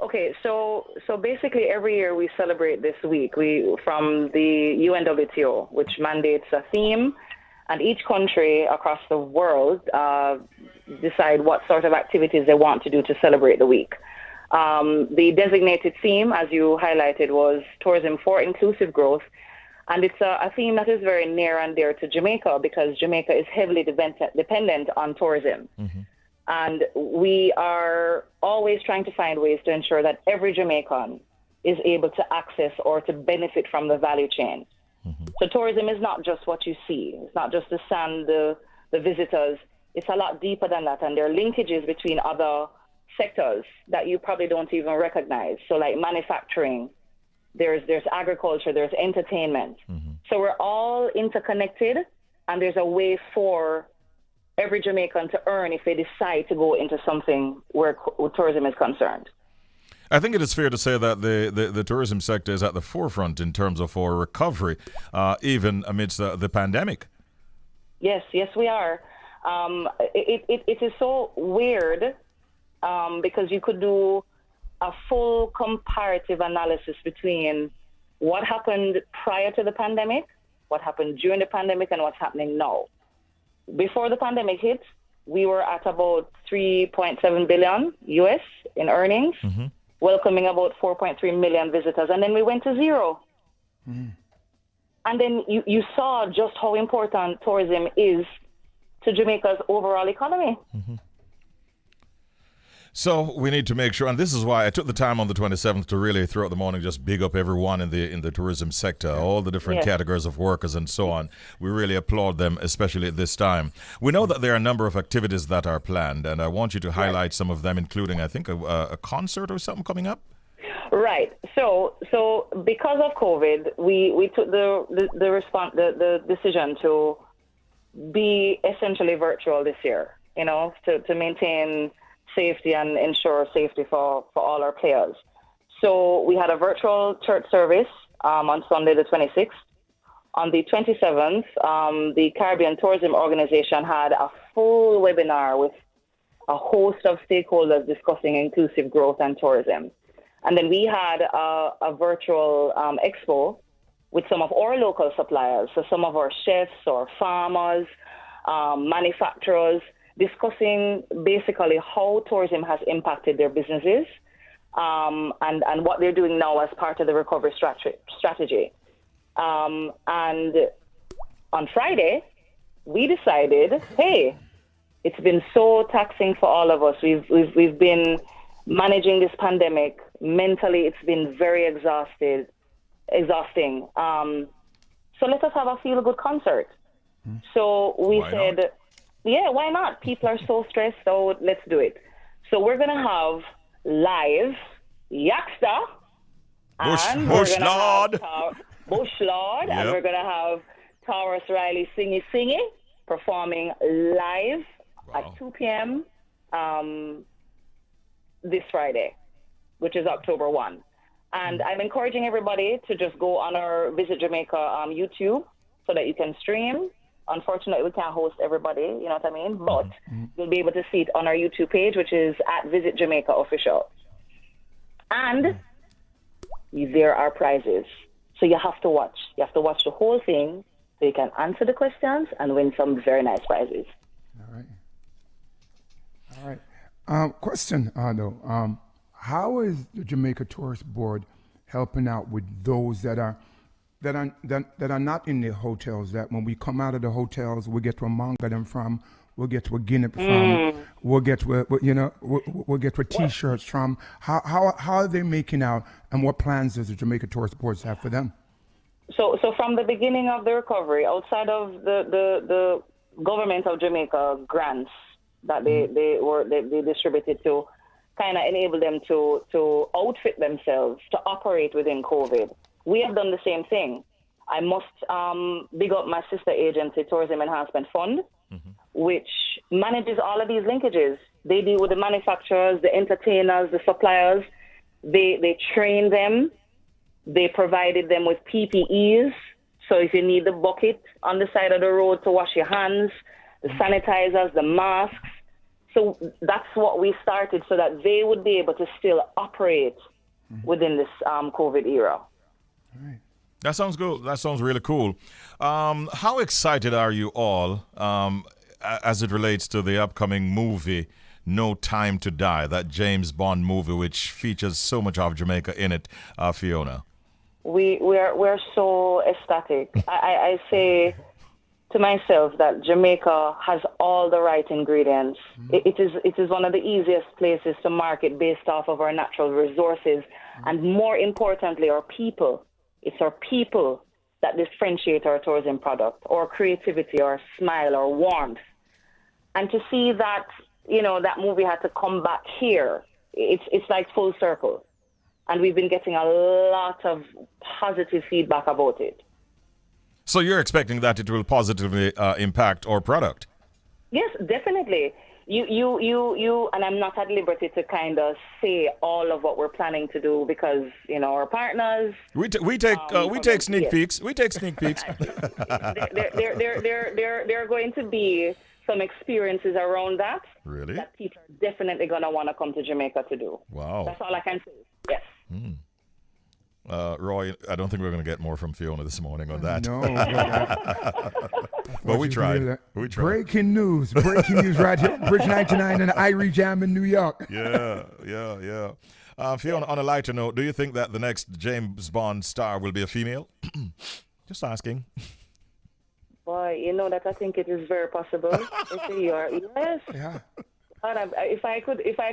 Okay, so basically every year we celebrate this week. We from the UNWTO, which mandates a theme, and each country across the world decide what sort of activities they want to do to celebrate the week. The designated theme, as you highlighted, was Tourism for Inclusive Growth, and it's a theme that is very near and dear to Jamaica because Jamaica is heavily dependent on tourism. Mm-hmm. And we are always trying to find ways to ensure that every Jamaican is able to access or to benefit from the value chain. Mm-hmm. So tourism is not just what you see. It's not just the sand, the visitors. It's a lot deeper than that. And there are linkages between other sectors that you probably don't even recognize. So like manufacturing, there's agriculture, there's entertainment. Mm-hmm. So we're all interconnected, and there's a way for every Jamaican to earn if they decide to go into something where tourism is concerned. I think it is fair to say that the tourism sector is at the forefront in terms of our recovery, even amidst the pandemic. Yes, we are. It is so weird because you could do a full comparative analysis between what happened prior to the pandemic, what happened during the pandemic, and what's happening now. Before the pandemic hit, we were at about $3.7 billion US in earnings, mm-hmm. welcoming about 4.3 million visitors, and then we went to zero. Mm. And then you saw just how important tourism is to Jamaica's overall economy. Mm-hmm. So we need to make sure, and this is why I took the time on the 27th to really throughout the morning just big up everyone in the tourism sector, all the different categories of workers and so on. We really applaud them, especially at this time. We know that there are a number of activities that are planned, and I want you to highlight some of them, including, I think, a concert or something coming up. Right. So because of COVID, we took the decision to be essentially virtual this year. To maintain safety and ensure safety for all our players. So we had a virtual church service on Sunday the 26th. On the 27th, the Caribean Tourism Organization had a full webinar with a host of stakeholders discussing inclusive growth and tourism. And then we had a virtual expo with some of our local suppliers, so some of our chefs or farmers, manufacturers, discussing basically how tourism has impacted their businesses and what they're doing now as part of the recovery strategy. And on Friday, we decided, hey, it's been so taxing for all of us. We've been managing this pandemic. Mentally, it's been very exhausting. So let us have a feel-good concert. So we said, yeah, why not? People are so stressed out. Let's do it. So we're going to have live Yaksta. Bush Lord. Bush Lord. Yep. And we're going to have Taurus Riley Singy performing live at 2 p.m. This Friday, which is October 1. And I'm encouraging everybody to just go on our Visit Jamaica YouTube so that you can stream. Unfortunately, we can't host everybody, you know what I mean? But you'll be able to see it on our YouTube page, which is at Visit Jamaica Official. And there are prizes. So you have to watch. You have to watch the whole thing so you can answer the questions and win some very nice prizes. All right. Question, though. How is the Jamaica Tourist Board helping out with those that are not in the hotels, that when we come out of the hotels, we get where manga them from, we'll get where Guinea from, we'll get where, we'll get where T-shirts from. How are they making out, and what plans does the Jamaica Tourist Board have for them? So from the beginning of the recovery, outside of the government of Jamaica grants that they distributed to kind of enable them to outfit themselves to operate within COVID, we have done the same thing. I must big up my sister agency, Tourism Enhancement Fund, which manages all of these linkages. They deal with the manufacturers, the entertainers, the suppliers. They train them. They provided them with PPEs. So if you need the bucket on the side of the road to wash your hands, the sanitizers, the masks. So that's what we started so that they would be able to still operate within this COVID era. Right. That sounds good. That sounds really cool. How excited are you all as it relates to the upcoming movie, No Time to Die, that James Bond movie which features so much of Jamaica in it, Fiona? We're so ecstatic. I say to myself that Jamaica has all the right ingredients. It is one of the easiest places to market based off of our natural resources, and more importantly, our people. It's our people that differentiate our tourism product, or creativity, or smile, or warmth. And to see that, that movie had to come back here, it's like full circle. And we've been getting a lot of positive feedback about it. So you're expecting that it will positively impact our product? Yes, definitely. You, and I'm not at liberty to kind of say all of what we're planning to do because, our partners. We take sneak peeks. We take sneak peeks. There are going to be some experiences around that. Really? That people are definitely going to want to come to Jamaica to do. Wow. That's all I can say. Yes. Roy, I don't think we're going to get more from Fiona this morning on that. No. But we tried. Breaking news right here. Bridge 99 and the Irie Jam in New York. Yeah. Fiona, on a lighter note, do you think that the next James Bond star will be a female? Just asking. Boy, that I think it is very possible. Yes. Yeah. If I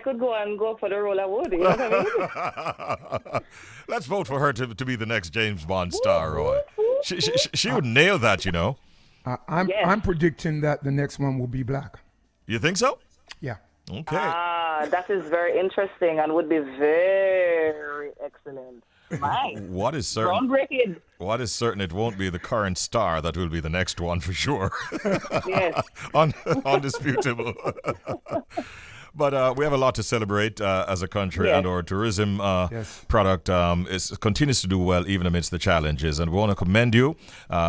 could go for the role, I would. You know what I mean? Let's vote for her to be the next James Bond star, Roy. She would nail that, I'm predicting that the next one will be black. You think so? Yeah. Okay. That is very interesting and would be very excellent. What is certain? Groundbreaking. What is certain? It won't be the current star that will be the next one for sure. Yes. Undisputable. But we have a lot to celebrate as a country, and our tourism product continues to do well even amidst the challenges. And we want to commend you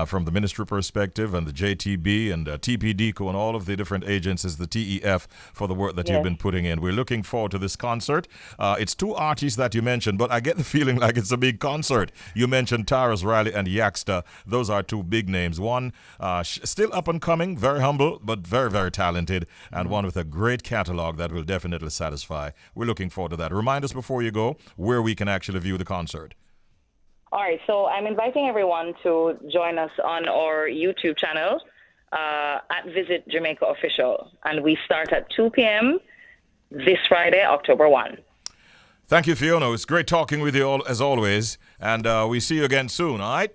from the ministry perspective and the JTB and TPDCO and all of the different agencies, the TEF, for the work that you've been putting in. We're looking forward to this concert. It's two artists that you mentioned, but I get the feeling like it's a big concert. You mentioned Tyrus Riley and Yaxter. Those are two big names. One still up and coming, very humble, but very, very talented, and one with a great catalog that will definitely satisfy. We're looking forward to that. Remind us before you go where we can actually view the concert. All right, so I'm inviting everyone to join us on our YouTube channel at Visit Jamaica Official, and we start at 2 p.m. this Friday, October 1. Thank you, Fiona. It's great talking with you all as always, and we see you again soon, all right?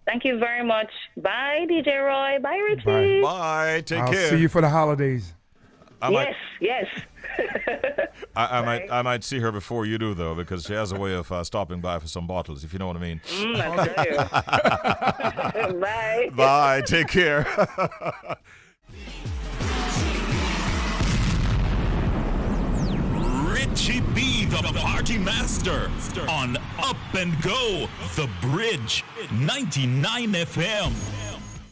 Thank you very much. Bye, DJ Roy. Bye, Richie. Bye. Take care. I'll see you for the holidays. Yes. I might see her before you do, though, because she has a way of stopping by for some bottles, if you know what I mean. I tell you. Bye. Bye. Take care. Richie B, the party master, on Up and Go, The Bridge, 99 FM.